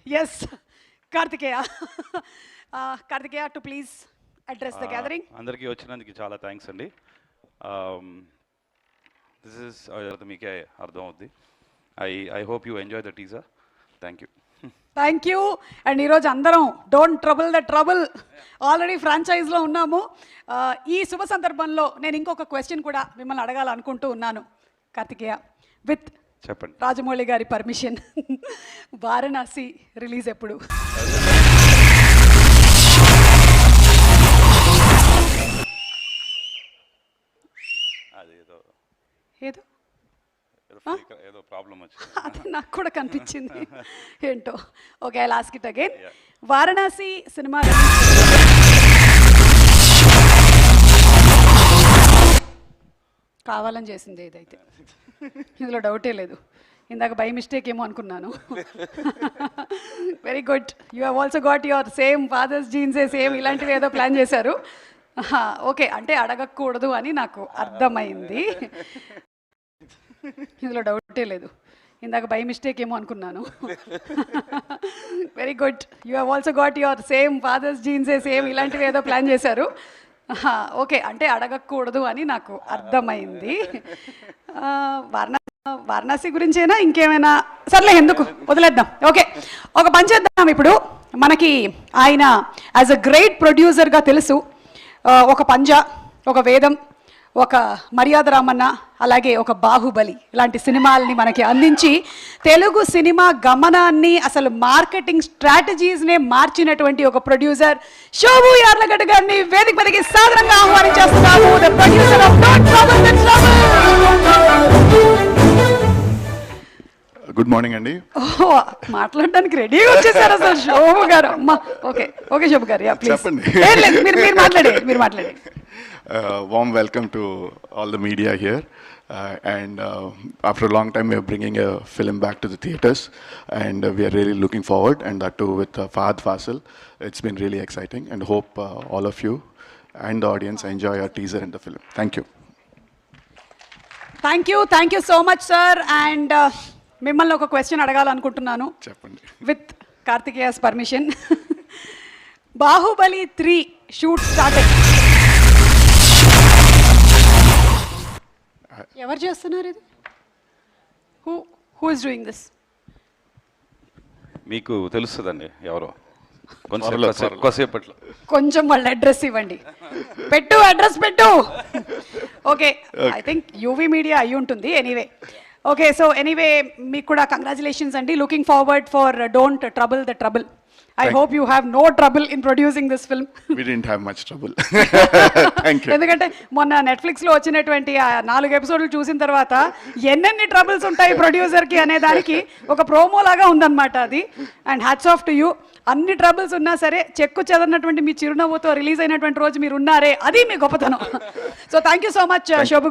Yes, Kartikeya. Kartikeya, to please address the gathering. అందరికీ వచ్చినందుకు చాలా థ్యాంక్స్ అండి. దిస్ ఇస్ మీకే అర్థం అవుద్ది. I hope you enjoy the teaser. Thank you. Thank you. And ఈరోజు అందరం don't trouble the trouble already ఫ్రాంచైజ్లో ఉన్నాము. ఈ శుభ సందర్భంలో నేను ఇంకొక క్వశ్చన్ కూడా మిమ్మల్ని అడగాలనుకుంటూ ఉన్నాను. కార్తికేయ, విత్ చెప్పండి. రాజమౌళి గారి పర్మిషన్, వారణాసి రిలీజ్ ఎప్పుడు? ఏదో ఏదో ప్రాబ్లం వచ్చింది, అది నాకు కూడా కనిపించింది ఏంటో. Okay, I lost it again. Varanasi cinema కావాలని చేసింది ఏదైతే, ఇందులో డౌటే లేదు. ఇందాక బై మిస్టేక్ ఏమో అనుకున్నాను. Very good. You have also got your same father's జీన్సే, సేమ్ ఇలాంటివి ఏదో ప్లాన్ చేశారు. ఓకే, అంటే అడగకూడదు అని నాకు అర్థమైంది. ఇందులో డౌటే లేదు. ఇందాక బై మిస్టేక్ ఏమో అనుకున్నాను. Very good. You have also got your same father's జీన్సే, సేమ్ ఇలాంటివి ఏదో ప్లాన్ చేశారు. ఓకే, అంటే అడగకూడదు అని నాకు అర్థమైంది. వారణాసి గురించేనా ఇంకేమైనా? సర్లే, ఎందుకు వదిలేద్దాం. ఓకే, ఒక పని చేద్దాం. ఇప్పుడు మనకి ఆయన యాజ్ అ గ్రేట్ ప్రొడ్యూసర్గా తెలుసు. ఒక పంజా, ఒక వేదం, ఒక మర్యాద రామన్న, అలాగే ఒక బాహుబలి ఇలాంటి సినిమాల్ని మనకి అందించి తెలుగు సినిమా గమనాన్ని, అసలు మార్కెటింగ్ స్ట్రాటజీస్నే మార్చినటువంటి ఒక ప్రొడ్యూసర్ శోభు యార్లగడ్డ గారిని వేదిక మీదకి సాధారణంగా ఆహ్వానించేస్తున్నాము. The producer of don't trouble the trouble. Good morning అండి. మాట్లాడడానికి రెడీగా వచ్చేసారు అసలు శోభు గారు. అమ్మా, ఓకే ఓకే శోభు గారు, చెప్పండి. మీరు మాట్లాడే. Warm welcome to all the media here, and after a long time we are bringing a film back to the theatres, and we are really looking forward, and that too with Fahad Fasil. It's been really exciting, and hope all of you and the audience enjoy our teaser and the film. Thank you. Thank you so much sir. And మిమ్మల్ని ఒక question అడగాలనుకుంటున్నాను, చెప్పండి. With Karthikeyan permission. Baahubali 3 shoot start అయ్యి ఎవరు చేస్తున్నారు ఇది? Who is doing this? మీకు తెలుస్తుందండి ఎవరో, కొద్దిసేపట్లో. కొంచెం వాళ్ళ అడ్రస్ ఇవ్వండి. అడ్రస్ పెట్టు. Okay, I think UV media అయి ఉంటుంది. ఎనీవే, ఓకే, సో ఎనీవే మీకు కూడా కంగ్రాచులేషన్స్ అండి. Looking forward for don't trouble the trouble. I hope you have no trouble in producing this film. We didn't have much trouble. Thank you. ఎందుకంటే మొన్న నెట్ఫ్లిక్స్లో వచ్చినటువంటి ఆ 4 ఎపిసోడ్లు చూసిన తర్వాత ఎన్నెన్ని ట్రబుల్స్ ఉంటాయి ప్రొడ్యూసర్కి అనే దానికి ఒక ప్రోమో లాగా ఉందన్నమాట అది. And hats off to you. అన్ని ట్రబుల్స్ ఉన్నా సరే చెక్కు చెదరినటువంటి మీ చిరునవ్వుతో రిలీజ్ అయినటువంటి రోజు మీరు ఉన్నారే, అది మీ గొప్పతనం. So thank you so much Shobu.